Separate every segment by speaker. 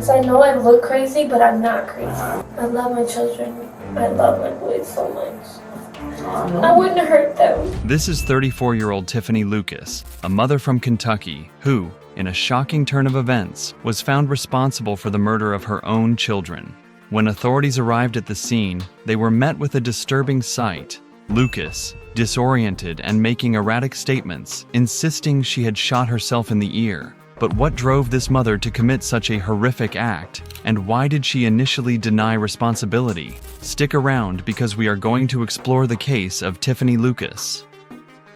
Speaker 1: So I know I look crazy, but I'm not crazy. I love my children. I love my boys so much. I wouldn't hurt them.
Speaker 2: This is 34-year-old Tiffany Lucas, a mother from Kentucky who, in a shocking turn of events, was found responsible for the murder of her own children. When authorities arrived at the scene, they were met with a disturbing sight. Lucas, disoriented and making erratic statements, insisting she had shot herself in the ear. But what drove this mother to commit such a horrific act? And why did she initially deny responsibility? Stick around because we are going to explore the case of Tiffany Lucas.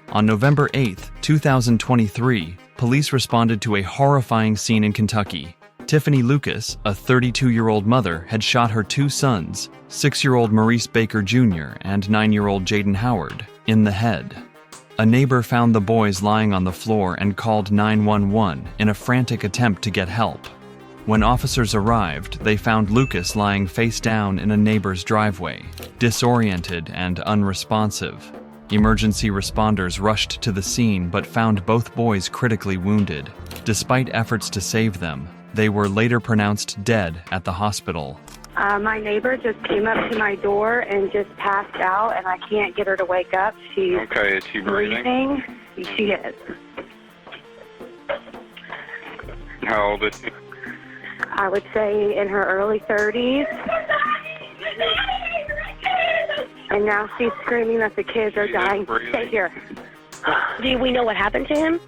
Speaker 2: On November 8, 2023, police responded to a horrifying scene in Kentucky. Tiffany Lucas, a 32-year-old mother, had shot her two sons, 6-year-old Maurice Baker Jr. and 9-year-old Jaden Howard, in the head. A neighbor found the boys lying on the floor and called 911 in a frantic attempt to get help. When officers arrived, they found Lucas lying face down in a neighbor's driveway, disoriented and unresponsive. Emergency responders rushed to the scene but found both boys critically wounded. Despite efforts to save them, they were later pronounced dead at the hospital.
Speaker 3: My neighbor just came up to my door and just passed out, and I can't get her to wake up. She's
Speaker 4: okay, is she breathing?
Speaker 3: She is.
Speaker 4: How old is she?
Speaker 3: I would say in her early 30s. And now she's screaming that the kids are dying. Stay here.
Speaker 5: Do we know what happened to him?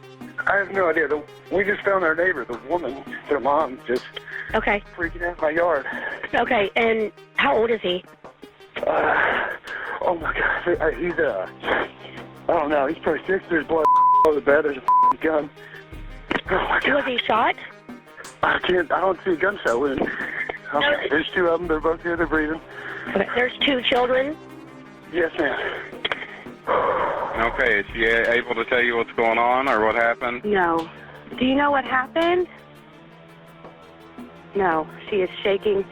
Speaker 6: I have no idea. We just found our neighbor, the woman, their mom, just freaking out in my yard.
Speaker 5: Okay, and how old is he?
Speaker 6: Oh my God, he's I don't know. He's probably 6. There's blood all over the bed. There's a gun. Oh my God.
Speaker 5: Was he shot?
Speaker 6: I don't see a gunshot wound. There's 2 of them. They're both here. They're breathing.
Speaker 5: Okay, there's 2 children?
Speaker 6: Yes, ma'am.
Speaker 4: Okay, is she able to tell you what's going on or what happened?
Speaker 3: No. Do you know what happened? No. She is shaking.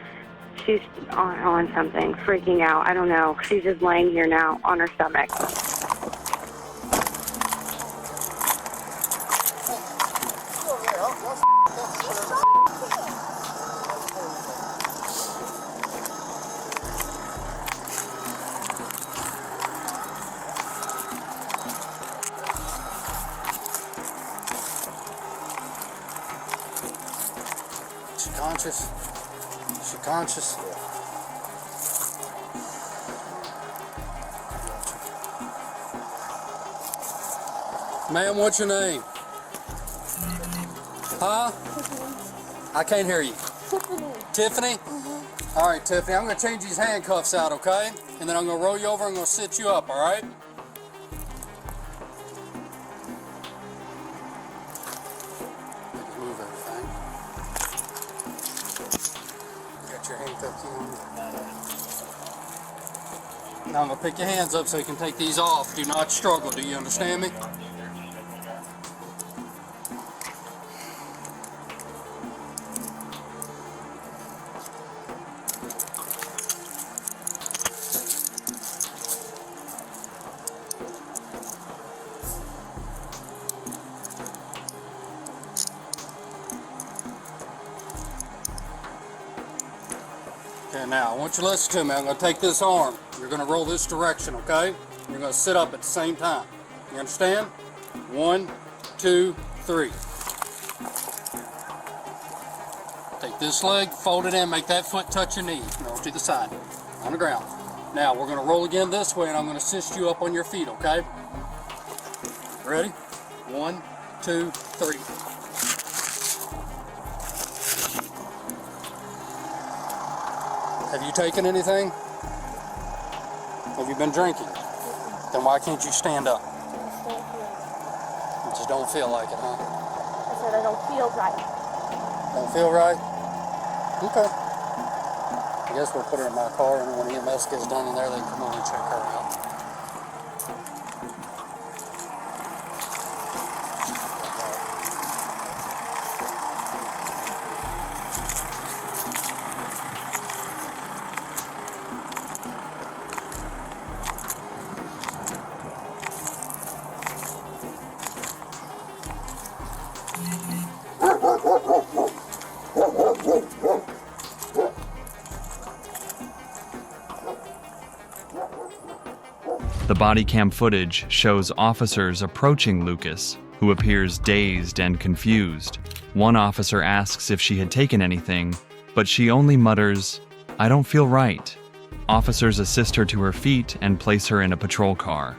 Speaker 3: She's on something, freaking out. I don't know. She's just laying here now on her stomach.
Speaker 7: She conscious? She conscious? Ma'am, what's your name? Huh? I can't hear you. Tiffany? All right, Tiffany, I'm going to change these handcuffs out, okay? And then I'm going to roll you over and I'm going to sit you up, all right? Move everything. Got your handcuffs on. Now I'm going to pick your hands up so you can take these off. Do not struggle, do you understand me? Okay, now, I want you to listen to me. I'm going to take this arm. You're going to roll this direction, okay? You're going to sit up at the same time. You understand? 1, 2, 3. Take this leg, fold it in, make that foot touch your knee. Roll to the side, on the ground. Now, we're going to roll again this way, and I'm going to assist you up on your feet, okay? Ready? 1, 2, 3. Have you taken anything? Have you been drinking? Then why can't you stand up? You just don't feel like it, huh?
Speaker 5: I said I don't feel right.
Speaker 7: Don't feel right? Okay. I guess we'll put her in my car, and when EMS gets done in there, they can come over and check her out.
Speaker 2: The body cam footage shows officers approaching Lucas, who appears dazed and confused. One officer asks if she had taken anything, but she only mutters, "I don't feel right." Officers assist her to her feet and place her in a patrol car.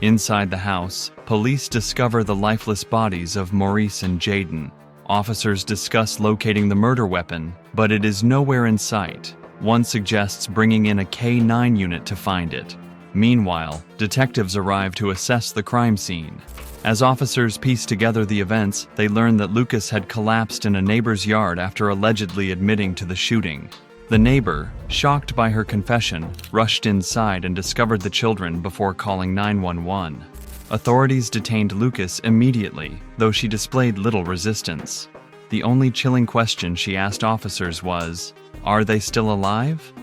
Speaker 2: Inside the house, police discover the lifeless bodies of Maurice and Jaden. Officers discuss locating the murder weapon, but it is nowhere in sight. One suggests bringing in a K-9 unit to find it. Meanwhile, detectives arrive to assess the crime scene. As officers piece together the events, they learn that Lucas had collapsed in a neighbor's yard after allegedly admitting to the shooting. The neighbor, shocked by her confession, rushed inside and discovered the children before calling 911. Authorities detained Lucas immediately, though she displayed little resistance. The only chilling question she asked officers was, "Are they still alive?"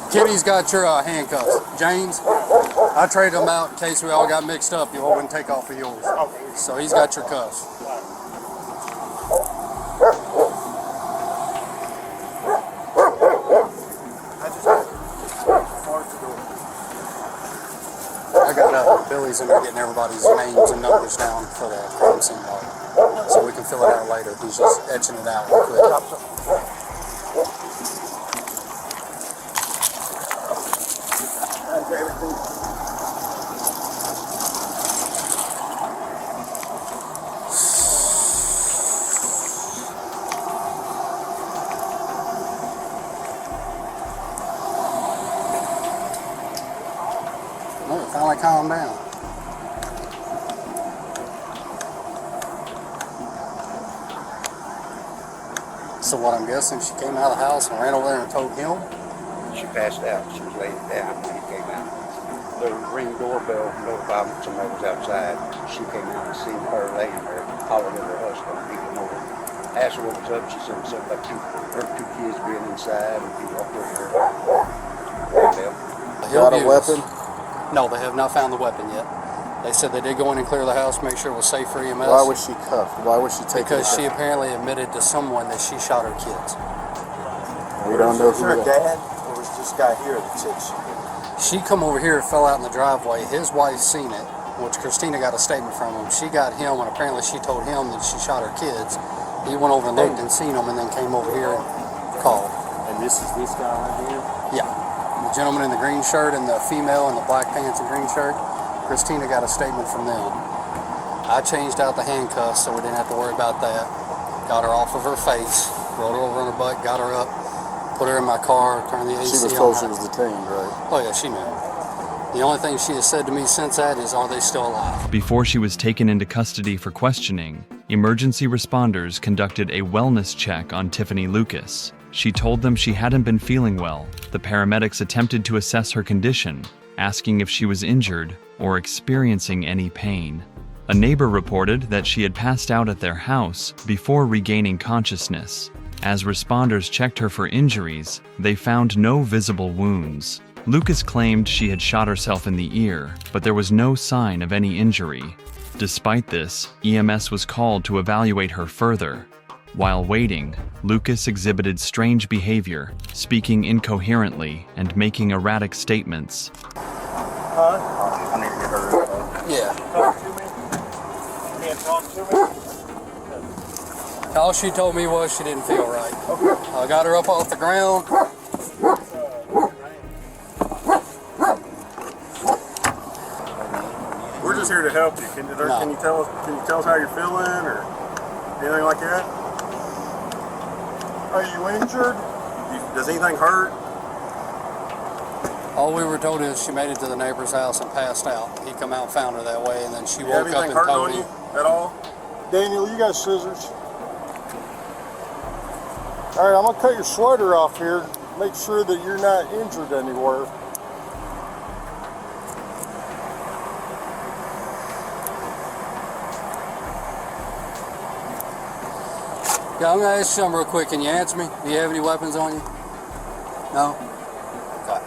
Speaker 7: Kitty's got your handcuffs. James, I traded them out in case we all got mixed up. You all wouldn't take off of yours. So he's got your cuffs. I got Billy's in there getting everybody's names and numbers down for the crime scene log, so we can fill it out later. He's just etching it out real quick. Oh, it finally calmed down. So what I'm guessing, she came out of the house and ran over there and told him?
Speaker 8: She passed out. She was laying down when he came out. The ring doorbell notified when somebody was outside. She came out and seen her laying there, hollered at her husband. He came over, asked her what was up. She said something about her two kids being inside and he walked over there.
Speaker 7: Got a weapon? No, they have not found the weapon yet. They said they did go in and clear the house, make sure it was safe for EMS.
Speaker 9: Why was she cuffed? Why was she taken?
Speaker 7: Because she apparently admitted to someone that she shot her kids.
Speaker 9: We don't know who
Speaker 10: her dad, or was this guy here that said
Speaker 7: she come over here, fell out in the driveway. His wife seen it, which Christina got a statement from him. She got him, and apparently she told him that she shot her kids. He went over and looked and seen them, and then came over here and called.
Speaker 10: And this is this guy right here?
Speaker 7: Yeah. The gentleman in the green shirt and the female in the black pants and green shirt, Christina got a statement from them. I changed out the handcuffs so we didn't have to worry about that. Got her off of her face, rolled her over on her butt, got her up, put her in my car, turned the AC on.
Speaker 9: She was told she was detained, right?
Speaker 7: Oh yeah, she knew. The only thing she has said to me since that is, are they still alive?
Speaker 2: Before she was taken into custody for questioning, emergency responders conducted a wellness check on Tiffany Lucas. She told them she hadn't been feeling well. The paramedics attempted to assess her condition, asking if she was injured or experiencing any pain. A neighbor reported that she had passed out at their house before regaining consciousness. As responders checked her for injuries, they found no visible wounds. Lucas claimed she had shot herself in the ear, but there was no sign of any injury. Despite this, EMS was called to evaluate her further. While waiting, Lucas exhibited strange behavior, speaking incoherently and making erratic statements.
Speaker 8: I need to get her.
Speaker 7: Yeah.
Speaker 10: Talk to me? You can't talk to me?
Speaker 7: All she told me was she didn't feel right. I got her up off the ground.
Speaker 10: We're just here to help you. Can you tell us how you're feeling or anything like that? Are you injured? Does anything hurt?
Speaker 7: All we were told is she made it to the neighbor's house and passed out. He come out and found her that way, and then she
Speaker 10: You have
Speaker 7: woke up
Speaker 10: anything
Speaker 7: and
Speaker 10: hurting
Speaker 7: told
Speaker 10: on
Speaker 7: him.
Speaker 10: you at all? Daniel, you got scissors. All right, I'm gonna cut your sweater off here. Make sure that you're not injured anywhere.
Speaker 7: Yeah, I'm gonna ask you something real quick. Can you answer me? Do you have any weapons on you? No? Okay.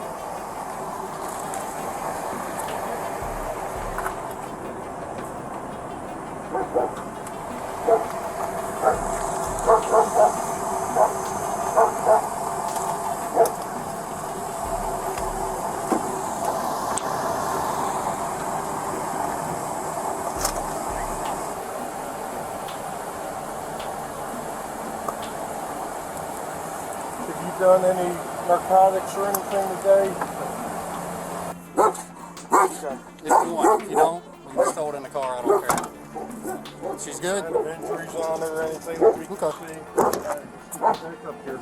Speaker 10: Have you done any narcotics or anything today?
Speaker 7: If you want. If you don't, we can just throw it in the car. I don't care. She's good?
Speaker 10: Any injuries on her or anything that we can see? Back up here.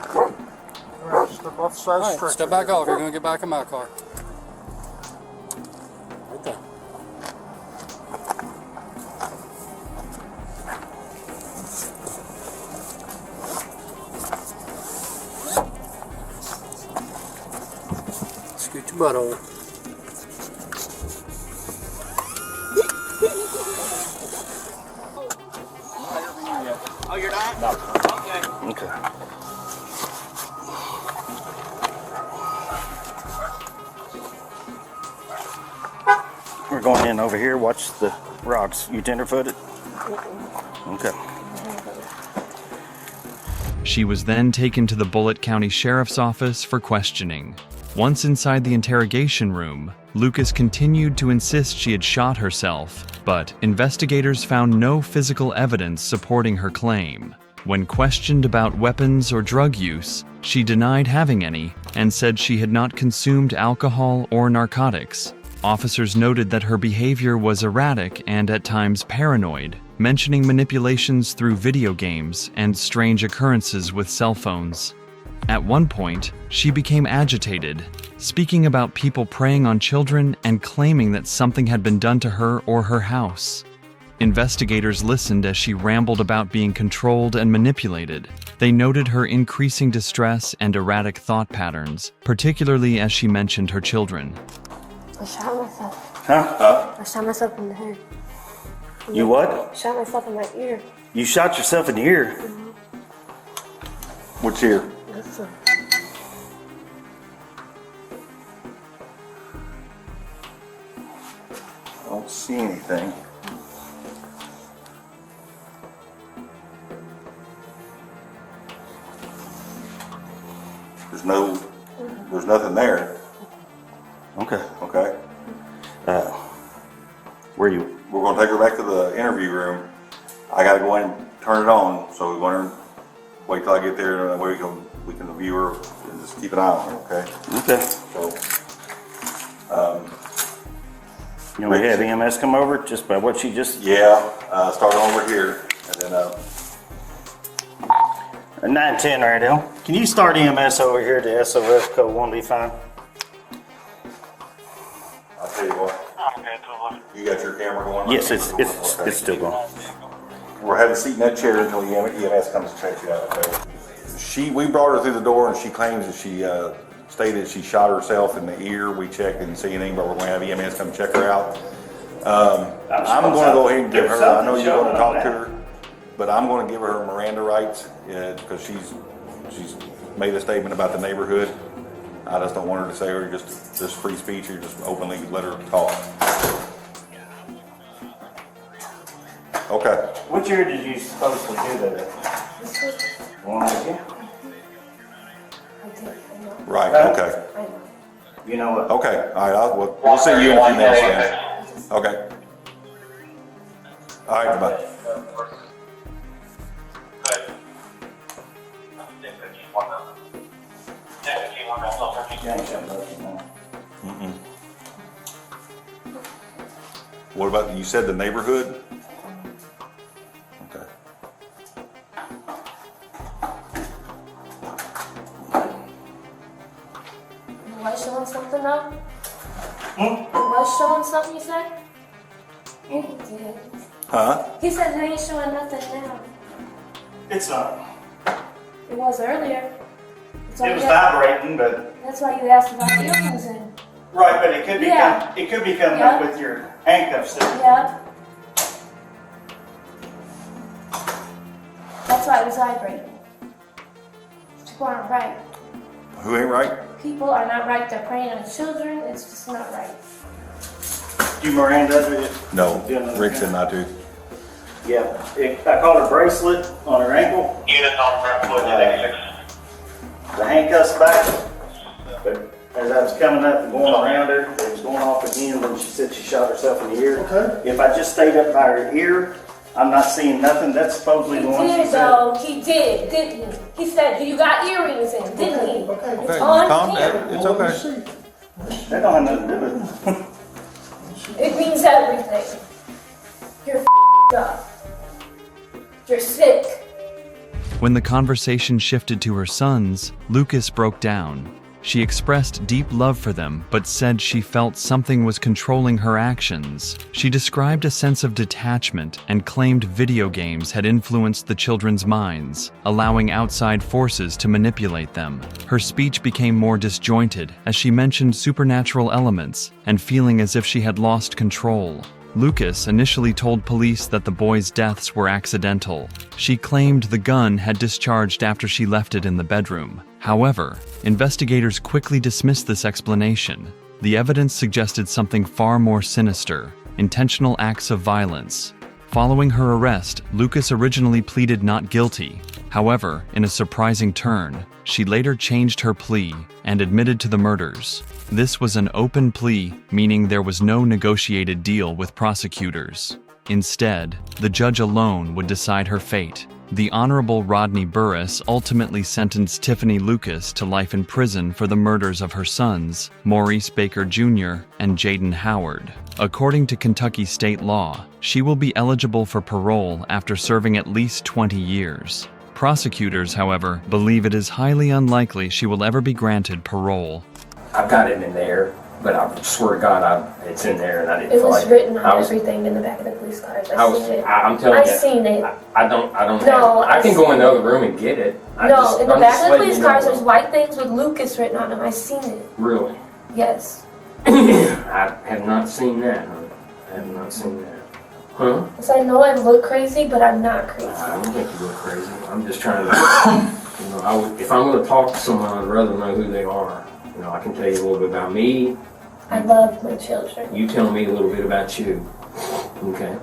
Speaker 10: All right, step off the side of the
Speaker 7: All right,
Speaker 10: stretcher.
Speaker 7: step back off. You're gonna get back in my car. Right there. Scoot your butt over.
Speaker 11: Oh, you're not? No. Okay.
Speaker 10: Okay.
Speaker 11: We're going in over here. Watch the rocks. You tenderfooted? Okay.
Speaker 2: She was then taken to the Bullitt County Sheriff's Office for questioning. Once inside the interrogation room, Lucas continued to insist she had shot herself, but investigators found no physical evidence supporting her claim. When questioned about weapons or drug use, she denied having any and said she had not consumed alcohol or narcotics. Officers noted that her behavior was erratic and at times paranoid, mentioning manipulations through video games and strange occurrences with cell phones. At one point, she became agitated, speaking about people preying on children and claiming that something had been done to her or her house. Investigators listened as she rambled about being controlled and manipulated. They noted her increasing distress and erratic thought patterns, particularly as she mentioned her children.
Speaker 1: I shot myself.
Speaker 11: Huh?
Speaker 1: I shot myself in the head.
Speaker 11: You what?
Speaker 1: Shot myself in my ear.
Speaker 11: You shot yourself in the ear? Which ear?
Speaker 1: This one.
Speaker 11: I don't see anything. There's nothing there. Okay. We're gonna take her back to the interview room. I gotta go in and turn it on, so we want her, wait till I get there, and we can view her and just keep an eye on her, okay? Okay. So, you want to have EMS come over just by what she just? Yeah, start over here, and then, 910 right now. Can you start EMS over here to SOS code 1B5? I'll tell you what. You got your camera going? Yes, it's still going. We're having a seat in that chair until EMS comes to check you out, okay? We brought her through the door, and she claims that she stated she shot herself in the ear. We checked, didn't see anything, but we're going to have EMS come check her out. I'm going to go ahead and give her, I know you're going to talk to her, but I'm going to give her Miranda rights because she's made a statement about the neighborhood. I just don't want her to say her just free speech or just openly let her talk. Okay. Which year did you supposedly do that at? One again? Right, okay.
Speaker 1: I know.
Speaker 11: You know what?
Speaker 4: Okay, all right, we'll see you in a few minutes then. Okay. All right, goodbye. What about, you said the neighborhood? Okay.
Speaker 1: Was showing something though? Was showing something, you said? Yeah, he did.
Speaker 11: Huh?
Speaker 1: He said it ain't showing nothing now.
Speaker 12: It's not.
Speaker 1: It was earlier.
Speaker 12: It was vibrating, but
Speaker 1: That's why you asked about the earrings in.
Speaker 12: right, but it could be
Speaker 1: Yeah.
Speaker 12: it could be coming up with your handcuffs there.
Speaker 1: Yeah. That's why it was vibrating. People aren't right.
Speaker 11: Who ain't right?
Speaker 1: People are not right. They're preying on children. It's just not right.
Speaker 12: Do you Miranda do it?
Speaker 11: No. Rick said not to.
Speaker 12: Yeah. I caught a bracelet on her ankle.
Speaker 13: Units on front foot at
Speaker 12: The handcuffs back. But as I was coming up and going around her, it was going off again. Then she said she shot herself in the ear.
Speaker 10: Okay.
Speaker 12: If I just stayed up by her ear, I'm not seeing nothing. That's supposedly
Speaker 1: He
Speaker 12: the one she
Speaker 1: did
Speaker 12: said.
Speaker 1: though. He did, didn't he? He said, "Do you got earrings in?" Didn't he?
Speaker 10: Okay.
Speaker 1: It's
Speaker 11: Okay,
Speaker 1: on
Speaker 11: calm
Speaker 1: camera.
Speaker 11: down. It's
Speaker 10: Well, let me
Speaker 11: okay.
Speaker 10: see.
Speaker 12: That don't have nothing to do with it.
Speaker 1: It means everything. You're up. You're sick.
Speaker 2: When the conversation shifted to her sons, Lucas broke down. She expressed deep love for them, but said she felt something was controlling her actions. She described a sense of detachment and claimed video games had influenced the children's minds, allowing outside forces to manipulate them. Her speech became more disjointed as she mentioned supernatural elements and feeling as if she had lost control. Lucas initially told police that the boys' deaths were accidental. She claimed the gun had discharged after she left it in the bedroom. However, investigators quickly dismissed this explanation. The evidence suggested something far more sinister: intentional acts of violence. Following her arrest, Lucas originally pleaded not guilty. However, in a surprising turn, she later changed her plea and admitted to the murders. This was an open plea, meaning there was no negotiated deal with prosecutors. Instead, the judge alone would decide her fate. The Honorable Rodney Burris ultimately sentenced Tiffany Lucas to life in prison for the murders of her sons, Maurice Baker Jr. and Jaden Howard. According to Kentucky state law, she will be eligible for parole after serving at least 20 years. Prosecutors, however, believe it is highly unlikely she will ever be granted parole.
Speaker 14: I've got it in there, but I swear to God, it's in there, and I didn't
Speaker 1: It
Speaker 14: feel
Speaker 1: was
Speaker 14: like
Speaker 1: written
Speaker 14: I
Speaker 1: on
Speaker 14: was,
Speaker 1: everything in the back of the police cars.
Speaker 14: I'm telling you,
Speaker 1: I seen it.
Speaker 14: I don't
Speaker 1: No,
Speaker 14: have, I can
Speaker 1: I
Speaker 14: go in the
Speaker 1: seen
Speaker 14: other
Speaker 1: it.
Speaker 14: room and get it.
Speaker 1: No, in the
Speaker 14: I'm just
Speaker 1: back of the
Speaker 14: letting
Speaker 1: police
Speaker 14: you
Speaker 1: cars,
Speaker 14: know.
Speaker 1: there's white things with Lucas written on them. I seen it.
Speaker 14: Really?
Speaker 1: Yes.
Speaker 14: I have not seen that. I have not seen that. Huh?
Speaker 1: So I know I look crazy, but I'm not crazy.
Speaker 14: I don't think you look crazy. I'm just trying to, if I'm going to talk to someone, I'd rather know who they are. I can tell you a little bit about me.
Speaker 1: I love my children.
Speaker 14: You tell me a little bit about you. Okay.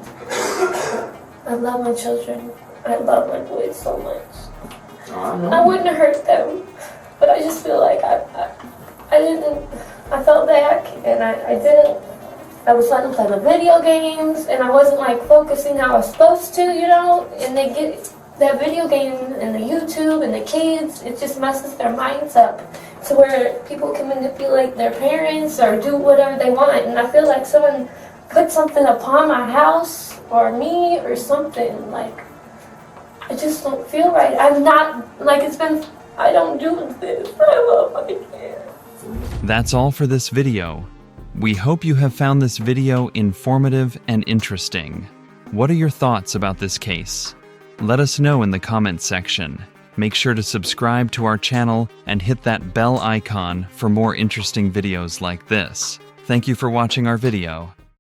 Speaker 1: I love my children. I love my boys so much.
Speaker 14: I
Speaker 1: I wouldn't hurt them, but I just feel like I didn't. I felt back, and I didn't. I was letting them play the video games, and I wasn't like focusing how I was supposed to, And they get that video game and the YouTube and the kids. It just messes their minds up to where people can manipulate their parents or do whatever they want. And I feel like someone put something upon my house or me or something. Like, I just don't feel right. I'm not, like, I don't do this. I love my kids.
Speaker 2: That's all for this video. We hope you have found this video informative and interesting. What are your thoughts about this case? Let us know in the comments section. Make sure to subscribe to our channel and hit that bell icon for more interesting videos like this. Thank you for watching our video.